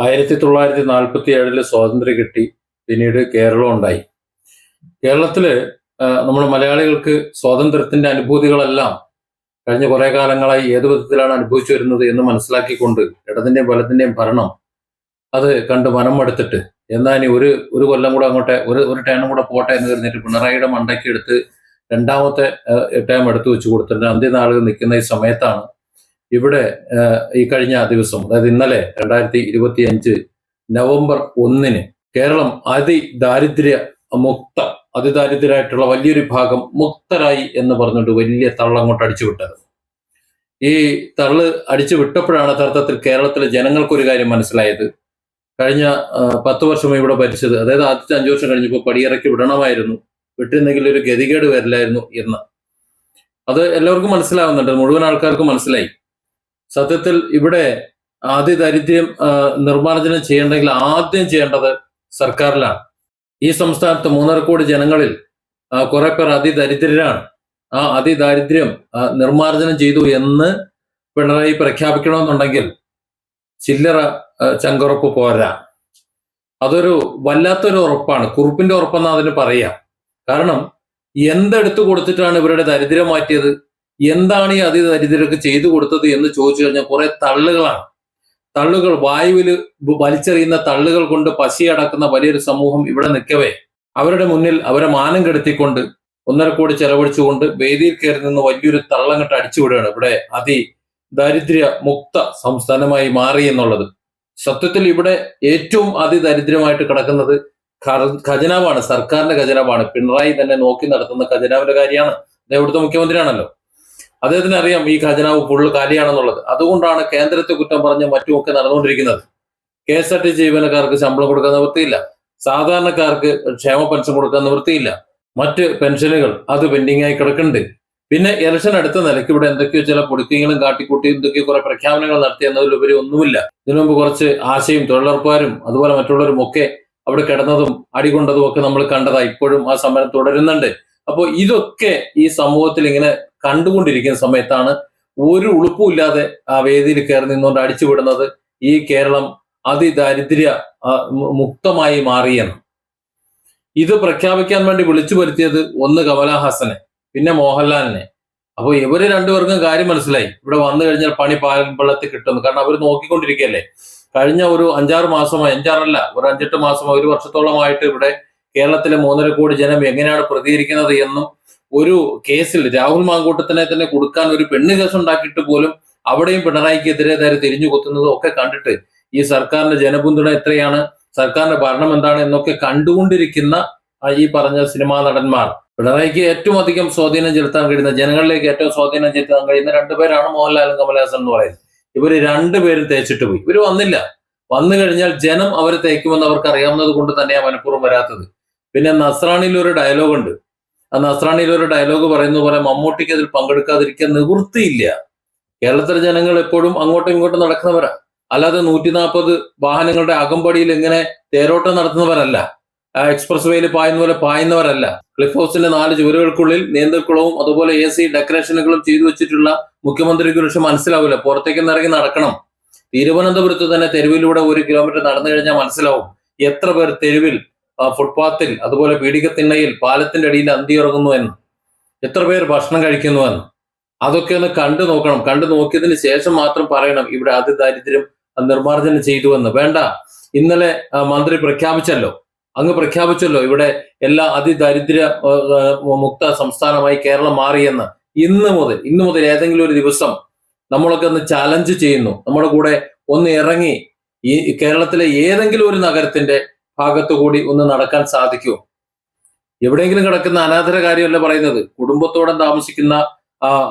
1947 സ്വാതന്ത്ര്യം കിട്ടി. പിന്നീട് കേരളം ഉണ്ടായി. കേരളത്തില് നമ്മുടെ മലയാളികൾക്ക് സ്വാതന്ത്ര്യത്തിന്റെ അനുഭൂതികളെല്ലാം കഴിഞ്ഞ കുറെ കാലങ്ങളായി ഏത് വിധത്തിലാണ് അനുഭവിച്ചു വരുന്നത് എന്ന് മനസ്സിലാക്കിക്കൊണ്ട് ഇടതിന്റെയും വലത്തിന്റെയും ഭരണം അത് കണ്ട് മനം മടുത്തിട്ട് എന്നാ ഇനി ഒരു കൊല്ലം കൂടെ അങ്ങോട്ടെ ഒരു ടേണും കൂടെ പോട്ടെ എന്ന് കരുതിയിട്ട് പിണറായിയുടെ മണ്ടയ്ക്ക് എടുത്ത് രണ്ടാമത്തെ ടേം എടുത്തു വെച്ച് കൊടുത്തിട്ട് അന്ത്യനാളുകൾ നിൽക്കുന്ന ഈ സമയത്താണ് ഇവിടെ ഈ കഴിഞ്ഞ ദിവസം, അതായത് ഇന്നലെ 2025 നവംബർ 1 കേരളം അതിദാരിദ്ര്യരായിട്ടുള്ള വലിയൊരു ഭാഗം മുക്തരായി എന്ന് പറഞ്ഞുകൊണ്ട് വലിയ തള്ളങ്ങോട്ട് അടിച്ചുവിട്ടത്. ഈ തള്ള് അടിച്ചു വിട്ടപ്പോഴാണ് യഥാർത്ഥത്തിൽ കേരളത്തിലെ ജനങ്ങൾക്കൊരു കാര്യം മനസ്സിലായത്. കഴിഞ്ഞ 10 വർഷം ഇവിടെ ഭരിച്ചത്, അതായത് ആദ്യത്തെ 5 വർഷം കഴിഞ്ഞപ്പോൾ പടിയിറക്കി വിടണമായിരുന്നു, വിട്ടിരുന്നെങ്കിൽ ഒരു ഗതികേട് വരില്ലായിരുന്നു എന്ന്. അത് എല്ലാവർക്കും മനസ്സിലാവുന്നുണ്ട്, മുഴുവൻ ആൾക്കാർക്കും മനസ്സിലായി. സത്യത്തിൽ ഇവിടെ അതിദാരിദ്ര്യം നിർമ്മാർജ്ജനം ചെയ്യണമെങ്കിൽ ആദ്യം ചെയ്യേണ്ടത് സർക്കാരിലാണ്. ഈ സംസ്ഥാനത്ത് 3.5 കോടി ജനങ്ങളിൽ കുറെ പേർ അതിദരിദ്രരാണ്. ആ അതിദാരിദ്ര്യം നിർമ്മാർജ്ജനം ചെയ്തു എന്ന് പിണറായി പ്രഖ്യാപിക്കണമെന്നുണ്ടെങ്കിൽ ചില്ലറ ചങ്കുറപ്പ് പോരാ. അതൊരു വല്ലാത്തൊരു ഉറപ്പാണ്, കുറുപ്പിന്റെ ഉറപ്പെന്നാ അതിന് പറയാം. കാരണം എന്തെടുത്തു കൊടുത്തിട്ടാണ് ഇവരുടെ ദരിദ്രം മാറ്റിയത്, എന്താണ് ഈ അതിദരിദ്രർക്ക് ചെയ്തു കൊടുത്തത് എന്ന് ചോദിച്ചു കഴിഞ്ഞാൽ കുറെ തള്ളുകൾ വായുവിൽ വലിച്ചെറിയുന്ന തള്ളുകൾ കൊണ്ട് പശിയടക്കുന്ന വലിയൊരു സമൂഹം ഇവിടെ നിൽക്കവേ അവരുടെ മുന്നിൽ അവരെ മാനം കെടുത്തിക്കൊണ്ട് 1.5 കോടി ചെലവഴിച്ചുകൊണ്ട് വേദിയിൽ കയറി നിന്ന് വലിയൊരു തള്ളങ്ങട്ട് അടിച്ചുവിടുകയാണ് ഇവിടെ അതിദാരിദ്ര്യ മുക്ത സംസ്ഥാനമായി മാറി എന്നുള്ളത്. സത്യത്തിൽ ഇവിടെ ഏറ്റവും അതിദരിദ്രമായിട്ട് കിടക്കുന്നത് ഖജനാവാണ്, സർക്കാരിന്റെ ഖജനാവാണ്. പിണറായി തന്നെ നോക്കി നടത്തുന്ന ഖജനാവിന്റെ കാര്യമാണ്. അദ്ദേഹം ഇവിടുത്തെ മുഖ്യമന്ത്രിയാണല്ലോ. അദ്ദേഹത്തിന് അറിയാം ഈ ഖജനാവ് ഫുള്ള് കാലിയാണെന്നുള്ളത്. അതുകൊണ്ടാണ് കേന്ദ്രത്തെ കുറ്റം പറഞ്ഞ് മറ്റുമൊക്കെ നടന്നുകൊണ്ടിരിക്കുന്നത്. KSRTC ജീവനക്കാർക്ക് ശമ്പളം കൊടുക്കാൻ നിവൃത്തിയില്ല, സാധാരണക്കാർക്ക് ക്ഷേമ പെൻഷൻ കൊടുക്കാൻ നിവൃത്തിയില്ല, മറ്റ് പെൻഷനുകൾ അത് പെൻഡിങ് ആയി കിടക്കുന്നുണ്ട്. പിന്നെ ഇലക്ഷൻ അടുത്ത നിലയ്ക്ക് ഇവിടെ എന്തൊക്കെയോ ചില പൊടിക്കങ്ങളും കാട്ടിക്കൂട്ടി എന്തൊക്കെയോ കുറെ പ്രഖ്യാപനങ്ങൾ നടത്തി എന്നതിലുപരി ഒന്നുമില്ല. ഇതിനു മുമ്പ് കുറച്ച് ആശയും തൊഴിലുറപ്പുകാരും അതുപോലെ മറ്റുള്ളവരും ഒക്കെ അവിടെ കിടന്നതും അടികൊണ്ടതും ഒക്കെ നമ്മൾ കണ്ടതായി. ഇപ്പോഴും ആ സമരം തുടരുന്നുണ്ട്. അപ്പോൾ ഇതൊക്കെ ഈ സമൂഹത്തിൽ ഇങ്ങനെ കണ്ടുകൊണ്ടിരിക്കുന്ന സമയത്താണ് ഒരു ഉളുപ്പുമില്ലാതെ ആ വേദിയിൽ കയറി നിന്നുകൊണ്ട് അടിച്ചുവിടുന്നത് ഈ കേരളം അതിദാരിദ്ര്യ മുക്തമായി മാറിയെന്ന്. ഇത് പ്രഖ്യാപിക്കാൻ വേണ്ടി വിളിച്ചു വരുത്തിയത് ഒന്ന് കമലഹാസനെ, പിന്നെ മോഹൻലാലിനെ. അപ്പോൾ ഇവര് രണ്ടുപേർക്കും കാര്യം മനസ്സിലായി, ഇവിടെ വന്നു കഴിഞ്ഞാൽ പണി പാൽവെള്ളത്തിൽ കിട്ടുന്നു. കാരണം അവർ നോക്കിക്കൊണ്ടിരിക്കുകയല്ലേ. കഴിഞ്ഞ ഒരു 5-6 മാസമായി, 5-6 ഒരു 5-8 മാസമായി, 1 വർഷത്തോളമായിട്ട് ഇവിടെ കേരളത്തിലെ 3.5 കോടി ജനം എങ്ങനെയാണ് പ്രതികരിക്കുന്നത് എന്നും ഒരു കേസിൽ രാഹുൽ മാങ്കൂട്ടത്തിനെ തന്നെ കൊടുക്കാൻ ഒരു പെണ്ണ് കേസ് ഉണ്ടാക്കിയിട്ട് പോലും അവിടെയും പിണറായിക്കെതിരെ തിരിഞ്ഞു കുത്തുന്നതും ഒക്കെ കണ്ടിട്ട് ഈ സർക്കാരിന്റെ ജനപിന്തുണ എത്രയാണ്, സർക്കാരിന്റെ ഭരണം എന്താണ് എന്നൊക്കെ കണ്ടുകൊണ്ടിരിക്കുന്ന ഈ പറഞ്ഞ സിനിമാ നടന്മാർ, പിണറായിക്ക് ഏറ്റവും അധികം സ്വാധീനം ചെലുത്താൻ കഴിയുന്ന, ജനങ്ങളിലേക്ക് ഏറ്റവും സ്വാധീനം ചെലുത്താൻ കഴിയുന്ന 2 പേരാണ് മോഹൻലാലും കമലഹാസൻ എന്ന് പറയുന്നത്. ഇവര് 2 പേരും തേച്ചിട്ട് പോയി. ഇവര് വന്നില്ല. വന്നു കഴിഞ്ഞാൽ ജനം അവരെ തേക്കുമെന്ന് അവർക്ക് അറിയാവുന്നത് കൊണ്ട് തന്നെയാണ് മനഃപൂർവ്വം വരാത്തത്. പിന്നെ നസ്രാണിയിൽ ഒരു ഡയലോഗ് ഉണ്ട്. ആ നസ്രാണിയിൽ ഒരു ഡയലോഗ് പറയുന്ന പോലെ മമ്മൂട്ടിക്ക് അതിൽ പങ്കെടുക്കാതിരിക്കാൻ നിവൃത്തിയില്ല. കേരളത്തിലെ ജനങ്ങൾ എപ്പോഴും അങ്ങോട്ടും ഇങ്ങോട്ടും നടക്കുന്നവരാ, അല്ലാതെ 140 വാഹനങ്ങളുടെ അകമ്പടിയിൽ ഇങ്ങനെ തേരോട്ടം നടത്തുന്നവരല്ല, എക്സ്പ്രസ് വേയിൽ പായുന്ന പോലെ പായുന്നവരല്ല. ക്ലിഫ് ഹൗസിന്റെ 4 ചുവരുകൾക്കുള്ളിൽ നീന്തൽക്കുളവും അതുപോലെ AC ഡെക്കറേഷനുകളും ചെയ്തു വെച്ചിട്ടുള്ള മുഖ്യമന്ത്രിക്ക് ഒരു മനസ്സിലാവില്ല, പുറത്തേക്ക് ഇറങ്ങി നടക്കണം. തിരുവനന്തപുരത്ത് തന്നെ തെരുവിലൂടെ 1 കിലോമീറ്റർ നടന്നു കഴിഞ്ഞാൽ മനസ്സിലാവും എത്ര പേർ തെരുവിൽ, ഫുട്പാത്തിൽ, അതുപോലെ പീഡികത്തിണ്ണയിൽ, പാലത്തിന്റെ അടിയിൽ അന്തിയുറങ്ങുന്നു എന്ന്, എത്ര പേർ ഭക്ഷണം കഴിക്കുന്നു എന്ന്. അതൊക്കെ ഒന്ന് കണ്ടു നോക്കണം. കണ്ടു നോക്കിയതിന് ശേഷം മാത്രം പറയണം ഇവിടെ അതിദാരിദ്ര്യം നിർമ്മാർജ്ജനം ചെയ്തു എന്ന്. വേണ്ട, ഇന്നലെ മന്ത്രി പ്രഖ്യാപിച്ചല്ലോ ഇവിടെ എല്ലാ അതിദാരിദ്ര്യ മുക്ത സംസ്ഥാനമായി കേരളം മാറിയെന്ന്. ഇന്ന് മുതൽ ഏതെങ്കിലും ഒരു ദിവസം നമ്മളൊക്കെ ഒന്ന് ചാലഞ്ച് ചെയ്യുന്നു, നമ്മുടെ കൂടെ ഒന്ന് ഇറങ്ങി ഈ കേരളത്തിലെ ഏതെങ്കിലും ഒരു നഗരത്തിന്റെ ഭാഗത്തു കൂടി ഒന്ന് നടക്കാൻ സാധിക്കുമോ? എവിടെയെങ്കിലും കിടക്കുന്ന അനാഥര കാര്യമല്ല പറയുന്നത്, കുടുംബത്തോടെ താമസിക്കുന്ന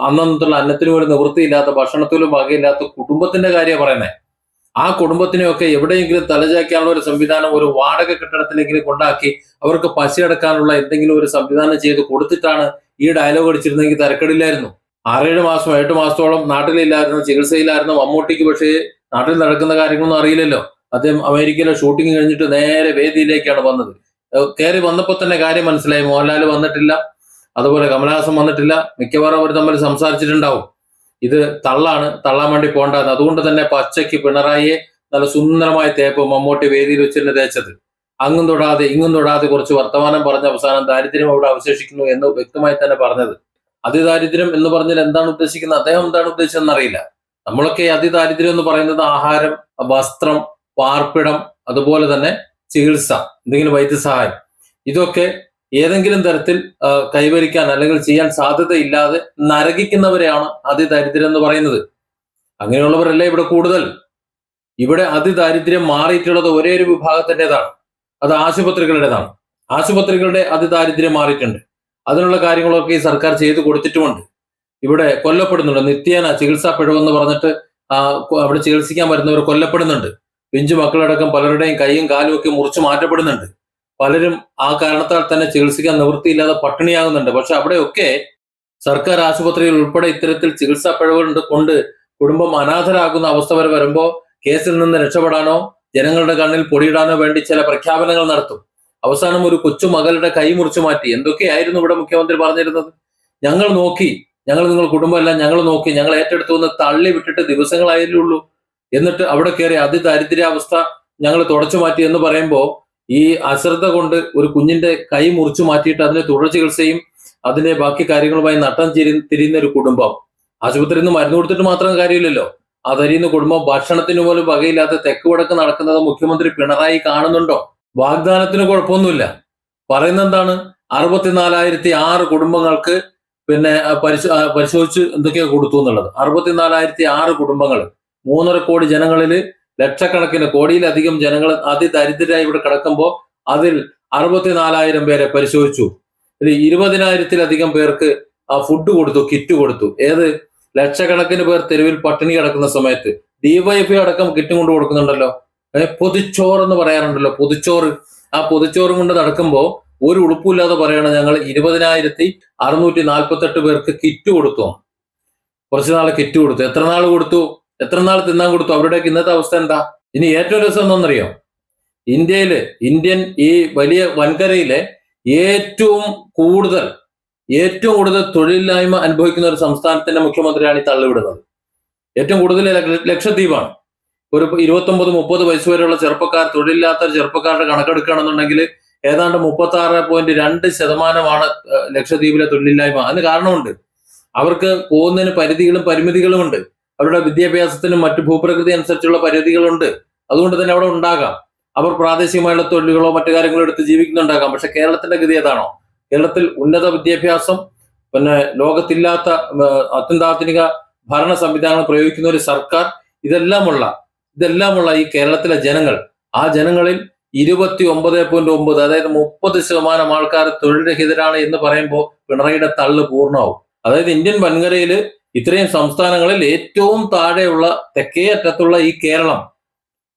അന്നന്നുള്ള അന്നത്തിന് പോലും നിവൃത്തിയില്ലാത്ത, ഭക്ഷണത്തിലും വകയില്ലാത്ത കുടുംബത്തിന്റെ കാര്യമാണ് പറയുന്നത്. ആ കുടുംബത്തിനെയൊക്കെ എവിടെയെങ്കിലും തലചായ്ക്കാനുള്ള ഒരു സംവിധാനം, ഒരു വാടക കെട്ടിടത്തിലെങ്കിലും കൊണ്ടാക്കി അവർക്ക് പശയടക്കാനുള്ള എന്തെങ്കിലും ഒരു സംവിധാനം ചെയ്ത് കൊടുത്തിട്ടാണ് ഈ ഡയലോഗ് അടിച്ചിരുന്നെങ്കിൽ തരക്കെടില്ലായിരുന്നു. 6-7 മാസം 8 മാസത്തോളം നാട്ടിലില്ലായിരുന്നു, ചികിത്സയിലായിരുന്നു മമ്മൂട്ടിക്ക്. പക്ഷേ നാട്ടിൽ നടക്കുന്ന കാര്യങ്ങളൊന്നും അറിയില്ലല്ലോ. അദ്ദേഹം അമേരിക്കയിലെ ഷൂട്ടിംഗ് കഴിഞ്ഞിട്ട് നേരെ വേദിയിലേക്കാണ് വന്നത്. കയറി വന്നപ്പോൾ തന്നെ കാര്യം മനസ്സിലായി, മോഹൻലാൽ വന്നിട്ടില്ല, അതുപോലെ കമലഹാസൻ വന്നിട്ടില്ല. മിക്കവാറും അവർ തമ്മിൽ സംസാരിച്ചിട്ടുണ്ടാവും. ഇത് തള്ളാൻ വേണ്ടി പോകണ്ടെന്ന്. അതുകൊണ്ട് തന്നെ പച്ചയ്ക്ക് പിണറായിയെ നല്ല സുന്ദരമായ തേപ്പ് മമ്മൂട്ടി വേദിയിൽ വെച്ചിട്ട് തേച്ചത്. അങ്ങും തൊടാതെ ഇങ്ങും തൊടാതെ കുറച്ച് വർത്തമാനം പറഞ്ഞ അവസാനം ദാരിദ്ര്യം അവിടെ അവശേഷിക്കുന്നു എന്ന് വ്യക്തമായി തന്നെ പറഞ്ഞത്. അതിദാരിദ്ര്യം എന്ന് പറഞ്ഞാൽ എന്താണ് ഉദ്ദേശിക്കുന്നത്, അദ്ദേഹം എന്താണ് ഉദ്ദേശിച്ചതെന്ന് അറിയില്ല. നമ്മളൊക്കെ അതിദാരിദ്ര്യം എന്ന് പറയുന്നത് ആഹാരം, വസ്ത്രം, പാർപ്പിടം, അതുപോലെ തന്നെ ചികിത്സ, എന്തെങ്കിലും വൈദ്യസഹായം, ഇതൊക്കെ ഏതെങ്കിലും തരത്തിൽ കൈവരിക്കാൻ അല്ലെങ്കിൽ ചെയ്യാൻ സാധ്യതയില്ലാതെ നരകിക്കുന്നവരെയാണ് അതിദാരിദ്ര്യം എന്ന് പറയുന്നത്. അങ്ങനെയുള്ളവരല്ലേ ഇവിടെ കൂടുതൽ. ഇവിടെ അതിദാരിദ്ര്യം മാറിയിട്ടുള്ളത് ഒരേ ഒരു വിഭാഗത്തിൻ്റെതാണ്, അത് ആശുപത്രികളുടേതാണ്. ആശുപത്രികളുടെ അതിദാരിദ്ര്യം മാറിയിട്ടുണ്ട്. അതിനുള്ള കാര്യങ്ങളൊക്കെ ഈ സർക്കാർ ചെയ്തു കൊടുത്തിട്ടുമുണ്ട്. ഇവിടെ കൊല്ലപ്പെടുന്നുണ്ട്, നിത്യേന ചികിത്സാ പിഴവെന്ന് പറഞ്ഞിട്ട് അവിടെ ചികിത്സിക്കാൻ വരുന്നവർ കൊല്ലപ്പെടുന്നുണ്ട്. പിഞ്ചു മക്കളടക്കം പലരുടെയും കൈയും കാലും ഒക്കെ മുറിച്ചു മാറ്റപ്പെടുന്നുണ്ട്. പലരും ആ കാരണത്താൽ തന്നെ ചികിത്സിക്കാൻ നിവൃത്തിയില്ലാതെ പട്ടിണിയാകുന്നുണ്ട്. പക്ഷെ അവിടെയൊക്കെ സർക്കാർ ആശുപത്രികൾ ഉൾപ്പെടെ ഇത്തരത്തിൽ ചികിത്സാ പിഴവുകൾ കൊണ്ട് കുടുംബം അനാഥരാകുന്ന അവസ്ഥ വരെ വരുമ്പോൾ കേസിൽ നിന്ന് രക്ഷപ്പെടാനോ ജനങ്ങളുടെ കണ്ണിൽ പൊടിയിടാനോ വേണ്ടി ചില പ്രഖ്യാപനങ്ങൾ നടത്തും. അവസാനം ഒരു കൊച്ചു മകളുടെ കൈ മുറിച്ചു മാറ്റി. എന്തൊക്കെയായിരുന്നു ഇവിടെ മുഖ്യമന്ത്രി പറഞ്ഞിരുന്നത്? ഞങ്ങൾ നോക്കി, ഞങ്ങൾ നിങ്ങൾ കുടുംബമല്ല, ഞങ്ങൾ നോക്കി, ഞങ്ങൾ ഏറ്റെടുത്തു എന്ന് തള്ളി വിട്ടിട്ട് ദിവസങ്ങളായല്ലേ ഉള്ളൂ. എന്നിട്ട് അവിടെ കയറി അതിദാരിദ്ര്യാവസ്ഥ ഞങ്ങൾ തുടച്ചു മാറ്റി എന്ന് പറയുമ്പോൾ ഈ അശ്രദ്ധ കൊണ്ട് ഒരു കുഞ്ഞിന്റെ കൈ മുറിച്ചു മാറ്റിയിട്ട് അതിന്റെ തുടർ ചികിത്സയും അതിന്റെ ബാക്കി കാര്യങ്ങളുമായി നട്ടം തിരിയുന്ന ഒരു കുടുംബം, ആശുപത്രിയിൽ നിന്ന് മരുന്ന് കൊടുത്തിട്ട് മാത്രം കാര്യമില്ലല്ലോ, അതരിയുന്ന കുടുംബം ഭക്ഷണത്തിന് പോലും വകയില്ലാതെ തെക്ക് വടക്ക് നടക്കുന്നത് മുഖ്യമന്ത്രി പിണറായി കാണുന്നുണ്ടോ? വാഗ്ദാനത്തിന് കുഴപ്പമൊന്നുമില്ല. പറയുന്നത് എന്താണ്? 64,006 കുടുംബങ്ങൾക്ക് പിന്നെ പരിശോധിച്ച് എന്തൊക്കെയോ കൊടുത്തു എന്നുള്ളത്. 64,006 കുടുംബങ്ങൾ, 3.5 കോടി ജനങ്ങളിൽ ലക്ഷക്കണക്കിന് കോടിയിലധികം ജനങ്ങൾ അതിദരിദ്രരായി ഇവിടെ കിടക്കുമ്പോൾ അതിൽ 64,000 പേരെ പരിശോധിച്ചു. 20,000-ലധികം പേർക്ക് ഫുഡ് കൊടുത്തു, കിറ്റ് കൊടുത്തു. ഏത് ലക്ഷക്കണക്കിന് പേർ തെരുവിൽ പട്ടിണി കിടക്കുന്ന സമയത്ത് ഡിവൈഎഫ്ഐ അടക്കം കിറ്റും കൊണ്ട് കൊടുക്കുന്നുണ്ടല്ലോ. പൊതിച്ചോറ് എന്ന് പറയാറുണ്ടല്ലോ, പൊതിച്ചോറ്. ആ പൊതിച്ചോറും കൊണ്ട് നടക്കുമ്പോൾ ഒരു ഉടുപ്പില്ലാതെ പറയണം ഞങ്ങൾ 20,648 പേർക്ക് കിറ്റ് കൊടുത്തു. കുറച്ചു നാളെ കിറ്റ് കൊടുത്തു. എത്ര നാൾ കൊടുത്തു? എത്ര നാൾ തിന്നാൻ കൊടുത്തു? അവരുടെയൊക്കെ ഇന്നത്തെ അവസ്ഥ എന്താ? ഇനി ഏറ്റവും രസം എന്താണെന്നറിയോ? ഇന്ത്യൻ ഈ വലിയ വൻകരയിലെ ഏറ്റവും കൂടുതൽ തൊഴിലില്ലായ്മ അനുഭവിക്കുന്ന ഒരു സംസ്ഥാനത്തിന്റെ മുഖ്യമന്ത്രിയാണ് ഈ തള്ളിവിടുന്നത്. ഏറ്റവും കൂടുതൽ ലക്ഷദ്വീപാണ്. ഒരു 29-30 വയസ്സ് വരെയുള്ള ചെറുപ്പക്കാർ, തൊഴിലില്ലാത്ത ചെറുപ്പക്കാരുടെ കണക്കെടുക്കുകയാണെന്നുണ്ടെങ്കിൽ ഏതാണ്ട് 36.2% ലക്ഷദ്വീപിലെ തൊഴിലില്ലായ്മ. അതിന് കാരണമുണ്ട്. അവർക്ക് പോകുന്നതിന് പരിധികളും പരിമിതികളുമുണ്ട്. അവരുടെ വിദ്യാഭ്യാസത്തിനും മറ്റു ഭൂപ്രകൃതി അനുസരിച്ചുള്ള പരിധികളുണ്ട്. അതുകൊണ്ട് തന്നെ അവിടെ ഉണ്ടാകാം. അവർ പ്രാദേശികമായുള്ള തൊഴിലുകളോ മറ്റു കാര്യങ്ങളോ എടുത്ത് ജീവിക്കുന്നുണ്ടാകാം. പക്ഷെ കേരളത്തിന്റെ ഗതി ഏതാണോ? കേരളത്തിൽ ഉന്നത വിദ്യാഭ്യാസം, പിന്നെ ലോകത്തില്ലാത്ത അത്യന്താധുനിക ഭരണ സംവിധാനങ്ങൾ പ്രയോഗിക്കുന്ന ഒരു സർക്കാർ, ഇതെല്ലാമുള്ള ഈ കേരളത്തിലെ ജനങ്ങൾ, ആ ജനങ്ങളിൽ 29.9, അതായത് 30% ആൾക്കാർ തൊഴിൽരഹിതരാണ് എന്ന് പറയുമ്പോൾ പിണറായിയുടെ തള്ള് പൂർണ്ണമാവും. അതായത് ഇന്ത്യൻ വൻകരയിൽ ഇത്രയും സംസ്ഥാനങ്ങളിൽ ഏറ്റവും താഴെയുള്ള തെക്കേ അറ്റത്തുള്ള ഈ കേരളം,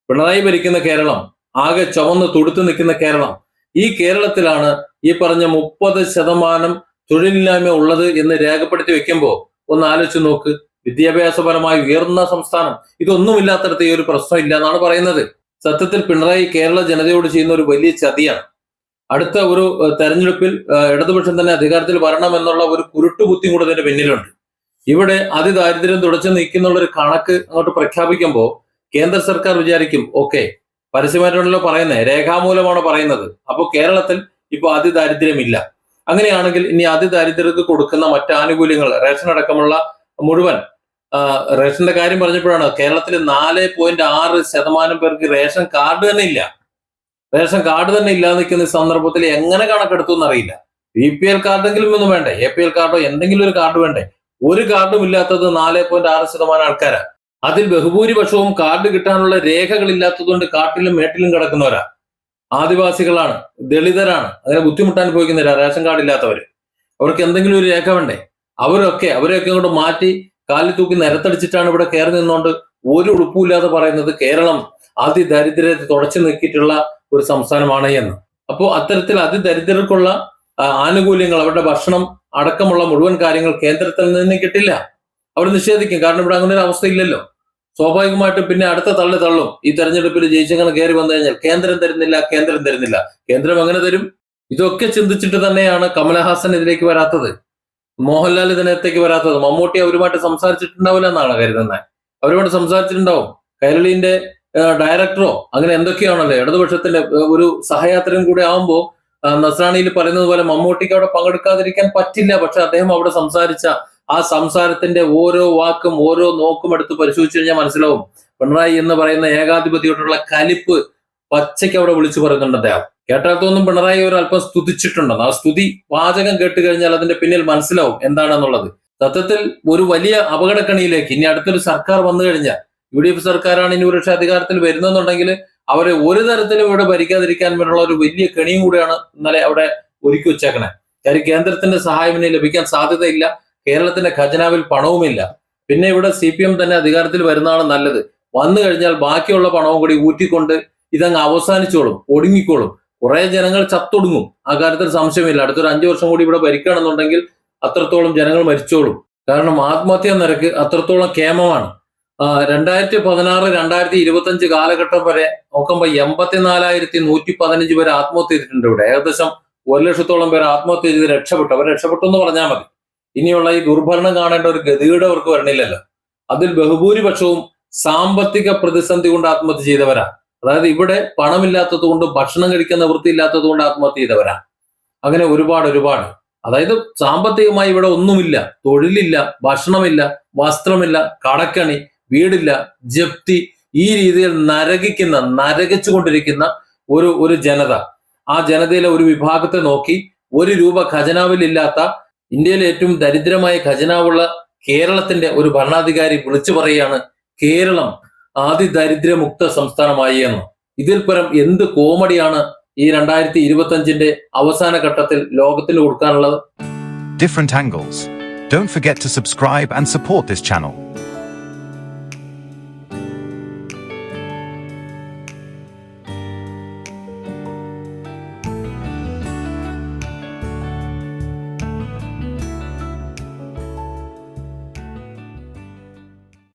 പിണറായി ഭരിക്കുന്ന കേരളം, ആകെ ചുവന്ന് തുടുത്തു നിൽക്കുന്ന കേരളം, ഈ കേരളത്തിലാണ് ഈ പറഞ്ഞ 30% തൊഴിലില്ലായ്മ ഉള്ളത് എന്ന് രേഖപ്പെടുത്തി വെക്കുമ്പോൾ ഒന്ന് ആലോചിച്ച് നോക്ക്. വിദ്യാഭ്യാസപരമായി ഉയർന്ന സംസ്ഥാനം, ഇതൊന്നുമില്ലാത്തടത്ത് ഈ ഒരു പ്രശ്നം ഇല്ല എന്നാണ് പറയുന്നത്. സത്യത്തിൽ പിണറായി കേരള ജനതയോട് ചെയ്യുന്ന ഒരു വലിയ ചതിയാണ്. അടുത്ത ഒരു തെരഞ്ഞെടുപ്പിൽ ഇടതുപക്ഷം തന്നെ അധികാരത്തിൽ വരണം എന്നുള്ള ഒരു കുരുട്ടുബുദ്ധി കൂടെ ഇതിന്റെ പിന്നിലുണ്ട്. ഇവിടെ അതിദാരിദ്ര്യം തുടച്ചു നീക്കുന്നുള്ള ഒരു കണക്ക് അങ്ങോട്ട് പ്രഖ്യാപിക്കുമ്പോൾ കേന്ദ്ര സർക്കാർ വിചാരിക്കും, ഓക്കെ, പരസ്യമായിട്ടാണല്ലോ പറയുന്നത്, രേഖാമൂലമാണ് പറയുന്നത്, അപ്പോൾ കേരളത്തിൽ ഇപ്പൊ അതിദാരിദ്ര്യമില്ല. അങ്ങനെയാണെങ്കിൽ ഇനി അതിദാരിദ്ര്യർക്ക് കൊടുക്കുന്ന മറ്റ് ആനുകൂല്യങ്ങൾ, റേഷൻ അടക്കമുള്ള മുഴുവൻ, റേഷന്റെ കാര്യം പറഞ്ഞപ്പോഴാണ് കേരളത്തിൽ 4.6% പേർക്ക് റേഷൻ കാർഡ് തന്നെ ഇല്ല. റേഷൻ കാർഡ് തന്നെ ഇല്ലാതെ നിൽക്കുന്ന സന്ദർഭത്തിൽ എങ്ങനെ കണക്കെടുത്തു എന്നറിയില്ല. BPL കാർഡെങ്കിലും ഒന്നും വേണ്ടേ? APL കാർഡോ എന്തെങ്കിലും ഒരു കാർഡ് വേണ്ടേ? ഒരു കാർഡും ഇല്ലാത്തത് 4.6% ആൾക്കാരാ. അതിൽ ബഹുഭൂരിപക്ഷവും കാർഡ് കിട്ടാനുള്ള രേഖകളില്ലാത്തതുകൊണ്ട് കാട്ടിലും മേട്ടിലും കിടക്കുന്നവരാ. ആദിവാസികളാണ്, ദളിതരാണ്, അങ്ങനെ ബുദ്ധിമുട്ട് അനുഭവിക്കുന്നവരാ റേഷൻ കാർഡ് ഇല്ലാത്തവര്. അവർക്ക് എന്തെങ്കിലും ഒരു രേഖ വേണ്ടേ? അവരെയൊക്കെ അങ്ങോട്ട് മാറ്റി കാലിൽ തൂക്കി നിരത്തടിച്ചിട്ടാണ് ഇവിടെ കയറി നിന്നുകൊണ്ട് ഒരു ഉടുപ്പില്ലാതെ പറയുന്നത് കേരളം അതിദരിദ്രത്തെ തുടച്ചു നീക്കിയിട്ടുള്ള ഒരു സംസ്ഥാനമാണ് എന്ന്. അപ്പോൾ അത്തരത്തിൽ അതിദരിദ്രർക്കുള്ള ആനുകൂല്യങ്ങൾ, അവരുടെ ഭക്ഷണം അടക്കമുള്ള മുഴുവൻ കാര്യങ്ങൾ കേന്ദ്രത്തിൽ നിന്ന് കിട്ടില്ല. അവർ നിഷേധിക്കും. കാരണം ഇവിടെ അങ്ങനെ ഒരു അവസ്ഥ ഇല്ലല്ലോ. സ്വാഭാവികമായിട്ടും പിന്നെ അടുത്ത തള്ളും. ഈ തെരഞ്ഞെടുപ്പിൽ ജയിച്ചങ്ങനെ കയറി വന്നു കഴിഞ്ഞാൽ കേന്ദ്രം തരുന്നില്ല. കേന്ദ്രം എങ്ങനെ തരും? ഇതൊക്കെ ചിന്തിച്ചിട്ട് തന്നെയാണ് കമലഹാസൻ ഇതിലേക്ക് വരാത്തത്, മോഹൻലാൽ ഇതിനകത്തേക്ക് വരാത്തത്. മമ്മൂട്ടി അവരുമായിട്ട് സംസാരിച്ചിട്ടുണ്ടാവില്ല എന്നാണ് കരുതുന്നത്. അവരുമായിട്ട് സംസാരിച്ചിട്ടുണ്ടാവും. കൈരളിന്റെ ഡയറക്ടറോ അങ്ങനെ എന്തൊക്കെയാണല്ലോ ഇടതുപക്ഷത്തിന്റെ ഒരു സഹയാത്രികൻ കൂടെ ആവുമ്പോൾ നസ്രാണിയിൽ പറയുന്നത് പോലെ മമ്മൂട്ടിക്ക് അവിടെ പങ്കെടുക്കാതിരിക്കാൻ പറ്റില്ല. പക്ഷെ അദ്ദേഹം അവിടെ സംസാരിച്ച ആ സംസാരത്തിന്റെ ഓരോ വാക്കും ഓരോ നോക്കും എടുത്ത് പരിശോധിച്ചു കഴിഞ്ഞാൽ മനസ്സിലാവും പിണറായി എന്ന് പറയുന്ന ഏകാധിപതിയോടുള്ള കലിപ്പ് പച്ചയ്ക്ക് അവിടെ വിളിച്ചു പറയുന്നുണ്ട് അദ്ദേഹം. കേട്ടാൽ തോന്നും പിണറായി ഒരു അല്പം സ്തുതിച്ചിട്ടുണ്ടെന്ന്. ആ സ്തുതി വാചകം കേട്ട് കഴിഞ്ഞാൽ അതിന്റെ പിന്നിൽ മനസ്സിലാവും എന്താണെന്നുള്ളത്. സത്യത്തിൽ ഒരു വലിയ അപകടക്കണിയിലേക്ക് ഇനി അടുത്തൊരു സർക്കാർ വന്നു കഴിഞ്ഞാൽ UDF സർക്കാരാണ് ഇനി ഒരുപക്ഷെ അധികാരത്തിൽ വരുന്നെന്നുണ്ടെങ്കിൽ അവരെ ഒരു തരത്തിലും ഇവിടെ ഭരിക്കാതിരിക്കാൻ വേണ്ടിയുള്ള ഒരു വലിയ കെണിയും കൂടെയാണ് ഇന്നലെ അവിടെ ഒരുക്കി വെച്ചേക്കണേ. കാര്യം കേന്ദ്രത്തിന്റെ സഹായം ഇനി ലഭിക്കാൻ സാധ്യതയില്ല. കേരളത്തിന്റെ ഖജനാവിൽ പണവുമില്ല. പിന്നെ ഇവിടെ CPM തന്നെ അധികാരത്തിൽ വരുന്നതാണ് നല്ലത്. വന്നു കഴിഞ്ഞാൽ ബാക്കിയുള്ള പണവും കൂടി ഊറ്റിക്കൊണ്ട് ഇതങ്ങ് അവസാനിച്ചോളും, ഒടുങ്ങിക്കോളും. കുറെ ജനങ്ങൾ ചത്തൊടുങ്ങും, ആ കാര്യത്തിൽ സംശയമില്ല. അടുത്തൊരു 5 വർഷം കൂടി ഇവിടെ ഭരിക്കുകയാണെന്നുണ്ടെങ്കിൽ അത്രത്തോളം ജനങ്ങൾ മരിച്ചോളും. കാരണം ആത്മഹത്യാ നിരക്ക് അത്രത്തോളം കേമമാണ്. 2016 2025 കാലഘട്ടം വരെ നോക്കുമ്പോൾ 84,115 പേര് ആത്മഹത്യ ചെയ്തിട്ടുണ്ട് ഇവിടെ. ഏകദേശം 1 ലക്ഷത്തോളം പേര് ആത്മഹത്യ ചെയ്ത് രക്ഷപ്പെട്ടു. അവർ രക്ഷപ്പെട്ടു എന്ന് പറഞ്ഞാൽ മതി. ഇനിയുള്ള ഈ ദുർഭരണം കാണേണ്ട ഒരു ഗതികേട് അവർക്ക് വരണില്ലല്ലോ. അതിൽ ബഹുഭൂരിപക്ഷവും സാമ്പത്തിക പ്രതിസന്ധി കൊണ്ട് ആത്മഹത്യ ചെയ്തവരാ. അതായത് ഇവിടെ പണമില്ലാത്തത് കൊണ്ട്, ഭക്ഷണം കഴിക്കുന്ന വൃത്തിയില്ലാത്തത് കൊണ്ട് ആത്മഹത്യ ചെയ്തവരാ. അങ്ങനെ ഒരുപാട്. അതായത് സാമ്പത്തികമായി ഇവിടെ ഒന്നുമില്ല, തൊഴിലില്ല, ഭക്ഷണമില്ല, വസ്ത്രമില്ല, കടക്കണി, വീടില്ല, ജപ്തി, ഈ രീതിയിൽ നരകിച്ചുകൊണ്ടിരിക്കുന്ന ഒരു ജനത. ആ ജനതയിലെ ഒരു വിഭാഗത്തെ നോക്കി 1 രൂപ ഖജനാവിലില്ലാത്ത ഇന്ത്യയിലെ ഏറ്റവും ദരിദ്രമായ ഖജനാവുള്ള കേരളത്തിന്റെ ഒരു ഭരണാധികാരി വിളിച്ചു പറയുകയാണ് കേരളം അതിദരിദ്രമുക്ത സംസ്ഥാനമായി എന്ന്. ഇതിൽ പരം എന്ത് കോമഡിയാണ് ഈ 2025 അവസാന ഘട്ടത്തിൽ ലോകത്തിന് കൊടുക്കാനുള്ളത്? Different angles. Don't forget to subscribe and support this channel.